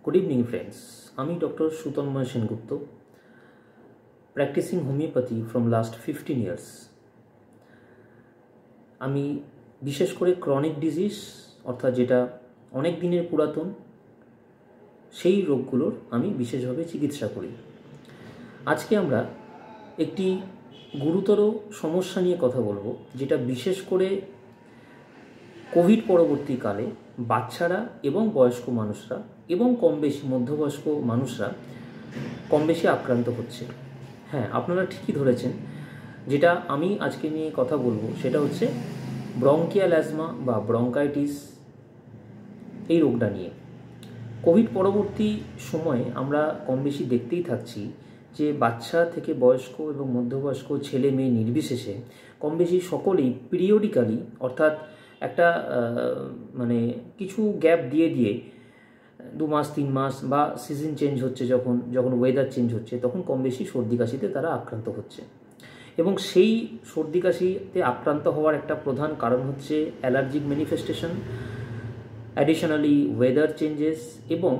Good evening, friends. আমি doctor Sutanmoy Sengupta, practicing homeopathy from last 15 years. আমি বিশেষ করে ক্রনিক ডিজিজ অর্থাৎ যেটা অনেক দিনের পুরাতন সেই রোগগুলোর আমি বিশেষভাবে চিকিৎসা করি। আজকে আমরা একটি গুরুতর সমস্যা নিয়ে কথা বলবো, যেটা বিশেষ করে কোভিড পরবর্তীকালে বাচ্চারা এবং বয়স্ক মানুষরা এবং কম বেশি মধ্যবয়স্ক মানুষরা কম বেশি আক্রান্ত হচ্ছে। হ্যাঁ, আপনারা ঠিকই ধরেছেন। যেটা আমি আজকে নিয়ে কথা বলবো সেটা হচ্ছে ব্রঙ্কিয়াল অ্যাজমা বা ব্রঙ্কাইটিস, এই রোগটা নিয়ে। কোভিড পরবর্তী সময়ে আমরা কম বেশি দেখতেই থাকছি যে বাচ্চা থেকে বয়স্ক এবং মধ্যবয়স্ক ছেলে মেয়ে নির্বিশেষে কম বেশি সকলেই পিরিয়ডিক্যালি অর্থাৎ একটা কিছু গ্যাপ দিয়ে 2 মাস 3 মাস বা সিজন চেঞ্জ হচ্ছে, যখন ওয়েদার চেঞ্জ হচ্ছে তখন কম বেশি সর্দি কাশিতে তারা আক্রান্ত হচ্ছে। এবং সেই সর্দি কাশিতে আক্রান্ত হওয়ার একটা প্রধান কারণ হচ্ছে allergic manifestation, additionally weather changes, এবং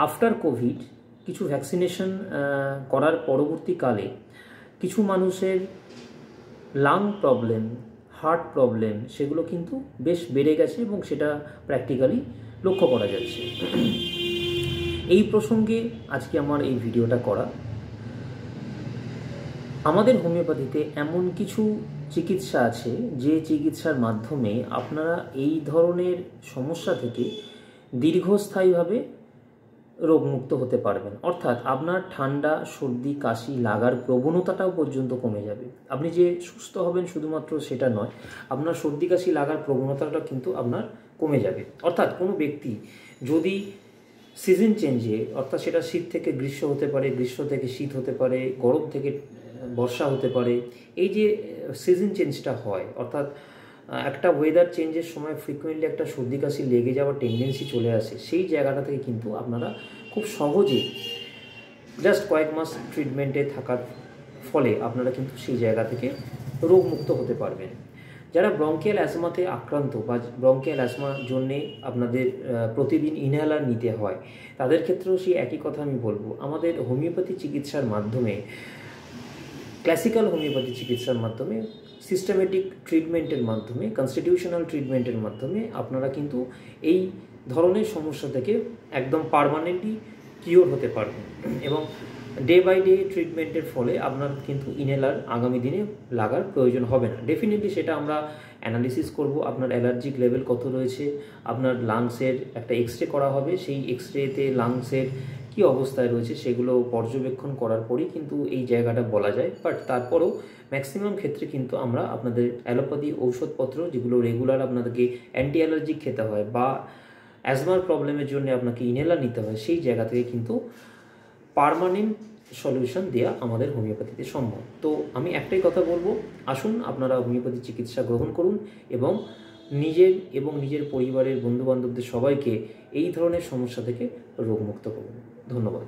আফটার কোভিড কিছু ভ্যাকসিনেশন করার পরবর্তীকালে কিছু মানুষের লাং প্রবলেম, হার্ট প্রবলেম সেগুলো কিন্তু বেশ বেড়ে গেছে এবং সেটা প্র্যাকটিক্যালি লক্ষ্য করা যাচ্ছে। এই প্রসঙ্গে আজকে আমার এই ভিডিওটা করা। আমাদের হোমিওপ্যাথিতে এমন কিছু চিকিৎসা আছে যে চিকিৎসার মাধ্যমে আপনারা এই ধরনের সমস্যা থেকে দীর্ঘস্থায়ীভাবে রোগমুক্ত হতে পারবেন। অর্থাৎ আপনার ঠান্ডা, সর্দি, কাশি লাগার প্রবণতাটাও পর্যন্ত কমে যাবে। আপনি যে সুস্থ হবেন শুধুমাত্র সেটা নয়, আপনার সর্দি কাশি লাগার প্রবণতাটা কিন্তু আপনার কমে যাবে। অর্থাৎ কোনো ব্যক্তি যদি সিজন চেঞ্জে, অর্থাৎ সেটা শীত থেকে গ্রীষ্ম হতে পারে, গ্রীষ্ম থেকে শীত হতে পারে, গরম থেকে বর্ষা হতে পারে, এই যে সিজন চেঞ্জটা হয় অর্থাৎ একটা ওয়েদার চেঞ্জের সময় ফ্রিকুয়েন্টলি একটা সর্দি কাশি লেগে যাওয়ার টেন্ডেন্সি চলে আসে, সেই জায়গাটা থেকে কিন্তু আপনারা খুব সহজে জাস্ট কয়েক মাস ট্রিটমেন্টে থাকার ফলে আপনারা কিন্তু সেই জায়গা থেকে রোগমুক্ত হতে পারবেন। যারা ব্রঙ্কিয়াল অ্যাজমাতে আক্রান্ত বা ব্রঙ্কিয়াল অ্যাজমার জন্যে আপনাদের প্রতিদিন ইনহেলার নিতে হয়, তাদের ক্ষেত্রেও সেই একই কথা আমি বলবো। আমাদের হোমিওপ্যাথি চিকিৎসার মাধ্যমে, ক্লাসিক্যাল হোমিওপ্যাথি চিকিৎসার মাধ্যমে, সিস্টেমেটিক ট্রিটমেন্টের মাধ্যমে, কনস্টিটিউশনাল ট্রিটমেন্টের মাধ্যমে আপনারা কিন্তু এই ধরনের সমস্যা থেকে একদম পার্মানেন্টলি কিওর হতে পারবেন। এবং ডে বাই ডে ট্রিটমেন্টের ফলে আপনার কিন্তু ইনহেলার আগামী দিনে লাগার প্রয়োজন হবে না। ডেফিনেটলি সেটা আমরা অ্যানালিসিস করব, আপনার অ্যালার্জিক লেভেল কত রয়েছে, আপনার লাংসের একটা এক্সরে করা হবে, সেই এক্সরেতে লাংসের কী অবস্থায় রয়েছে সেগুলো পর্যবেক্ষণ করার পরেই কিন্তু এই জায়গাটা বলা যায়। বাট তারপরেও ম্যাক্সিমাম ক্ষেত্রে কিন্তু আমরা আপনাদের অ্যালোপ্যাথি ঔষধপত্র, যেগুলো রেগুলার আপনাদেরকে অ্যান্টি অ্যালার্জিক খেতে হয় বা অ্যাজমার প্রবলেমের জন্য আপনাকে ইনহেলার নিতে হয়, সেই জায়গা থেকে কিন্তু পার্মানেন্ট সলিউশন দেওয়া আমাদের হোমিওপ্যাথিতে সম্ভব। তো আমি একটাই কথা বলবো, আসুন আপনারা হোমিওপ্যাথি চিকিৎসা গ্রহণ করুন এবং নিজের পরিবারের বন্ধুবান্ধবদের সবাইকে এই ধরনের সমস্যা থেকে রোগমুক্ত করুন। ধন্যবাদ।